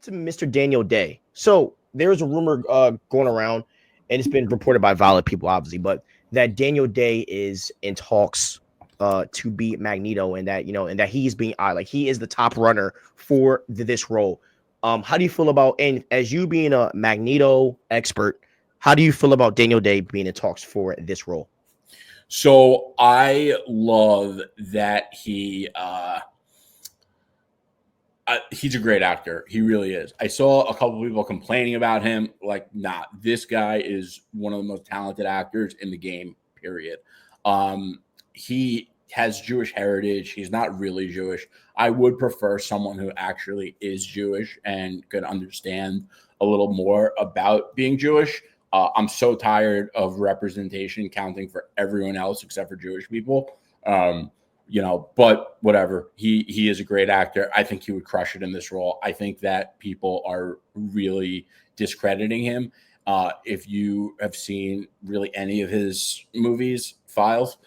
get to Mr. Daniel Day. So there's a rumor going around, and it's been reported by valid people, obviously, but that Daniel Day is in talks to be Magneto, and that and that he's being like he is the top runner for this role. How do you feel about, and as you being a Magneto expert, how do you feel about Daniel Day being in talks for this role? So I love that he's a great actor. He really is. I saw a couple of people complaining about him. Like, nah, this guy is one of the most talented actors in the game, period. He has Jewish heritage. He's not really Jewish. I would prefer someone who actually is Jewish and could understand a little more about being Jewish. I'm so tired of representation counting for everyone else except for Jewish people. But whatever. He is a great actor. I think he would crush it in this role. I think that people are really discrediting him. If you have seen really any of his movies, files,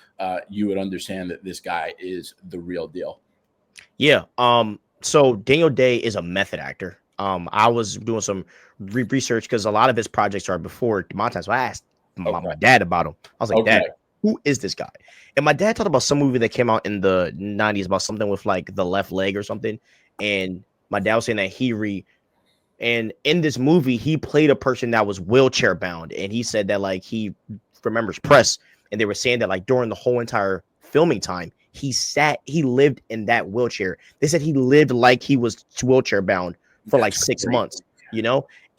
you would understand that this guy is the real deal. Yeah. So Daniel Day is a method actor. I was doing some research because a lot of his projects are before Mutants. So I asked my dad about him. I was like, Dad, who is this guy? And my dad talked about some movie that came out in the 90s about something with like the left leg or something. And my dad was saying that and in this movie, he played a person that was wheelchair bound. And he said that like he remembers press, and they were saying that like during the whole entire filming time, he lived in that wheelchair. They said he lived like he was wheelchair bound for like 6 months,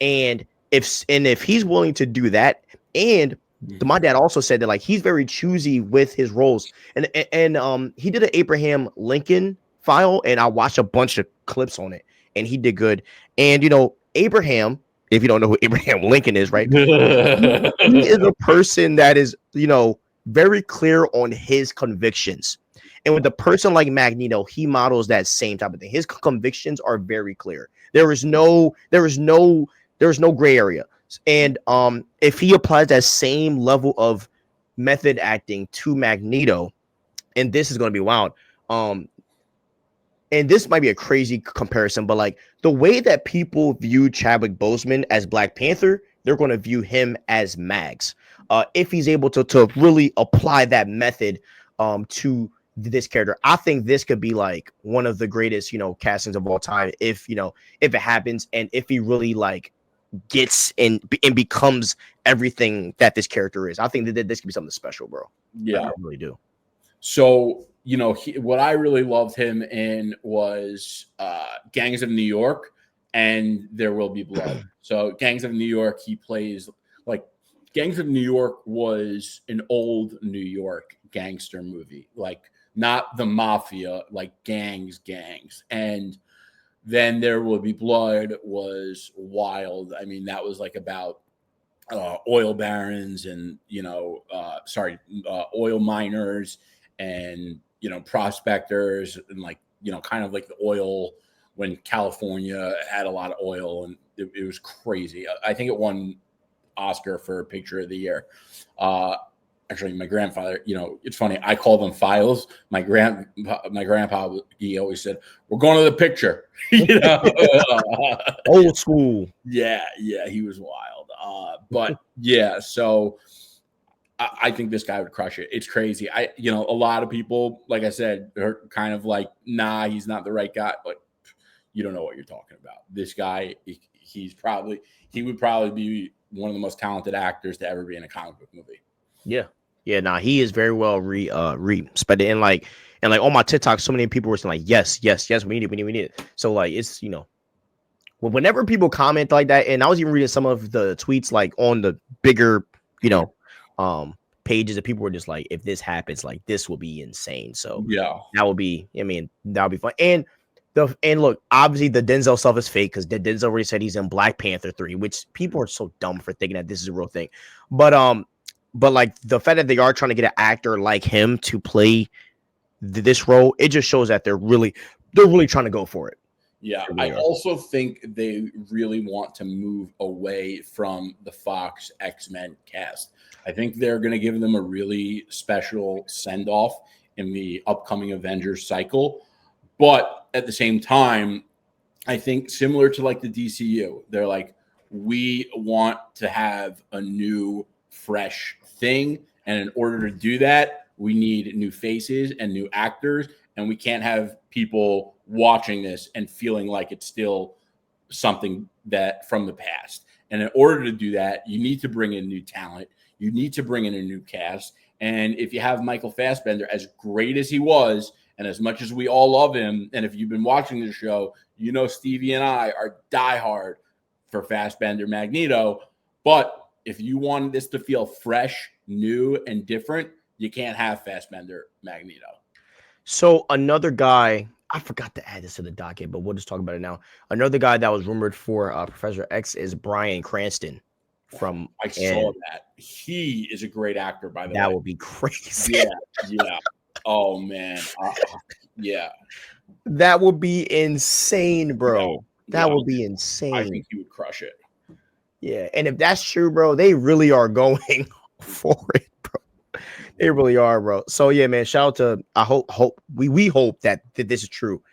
and if he's willing to do that, and my dad also said that like he's very choosy with his roles, and he did an Abraham Lincoln file, and I watched a bunch of clips on it, and he did good. And Abraham, if you don't know who Abraham Lincoln is, right? he is a person that is very clear on his convictions. And with a person like Magneto, he models that same type of thing. His convictions are very clear. There is no gray area. And if he applies that same level of method acting to Magneto, and this is going to be wild. And this might be a crazy comparison, but like the way that people view Chadwick Boseman as Black Panther, they're going to view him as Mags. If he's able to really apply that method to this character, I think this could be like one of the greatest castings of all time if it happens, and if he really like gets and becomes everything that this character is. I think that this could be something special, bro. Yeah, I really do. So what I really loved him in was Gangs of New York and There Will Be Blood. So Gangs of New York, he plays like Gangs of New York was an old New York gangster movie, like not the mafia, like gangs. And then There Will Be Blood was wild. I mean, that was like about oil barons and oil miners and prospectors and like kind of like the oil when California had a lot of oil, and it was crazy. I think it won Oscar for Picture of the Year. Actually, my grandfather, it's funny. I call them files. My grandpa, he always said, "We're going to the picture." Old school. Yeah, he was wild. But yeah, so I think this guy would crush it. It's crazy. A lot of people, like I said, are kind of like, nah, he's not the right guy. But you don't know what you're talking about. This guy, he would probably be one of the most talented actors to ever be in a comic book movie. Yeah. Nah, he is very well respected, and like on my TikTok, so many people were saying like, yes, we need it. So like, it's whenever people comment like that, and I was even reading some of the tweets like on the bigger pages that people were just like, if this happens, like this will be insane. So yeah, that would be fun. And look, obviously the Denzel stuff is fake because Denzel already said he's in Black Panther 3, which people are so dumb for thinking that this is a real thing. But like the fact that they are trying to get an actor like him to play this role, it just shows that they're really trying to go for it. Yeah, I also think they really want to move away from the Fox X-Men cast. I think they're going to give them a really special send-off in the upcoming Avengers cycle. But at the same time, I think similar to like the DCU, they're like, we want to have a new, fresh thing. And in order to do that, we need new faces and new actors. And we can't have people watching this and feeling like it's still something that from the past. And in order to do that, you need to bring in new talent. You need to bring in a new cast. And if you have Michael Fassbender, as great as he was, and as much as we all love him, and if you've been watching the show, you know Stevie and I are diehard for Fassbender Magneto. But if you wanted this to feel fresh, new, and different, you can't have Fassbender Magneto. So another guy, I forgot to add this to the docket, but we'll just talk about it now. Another guy that was rumored for Professor X is Bryan Cranston. I saw that. He is a great actor, by the way. That would be crazy. Yeah. Oh man. Yeah. That would be insane, bro. That would be insane. I think he would crush it. Yeah, and if that's true, bro, they really are going for it, bro. They really are, bro. So yeah, man. Shout out to we hope that this is true.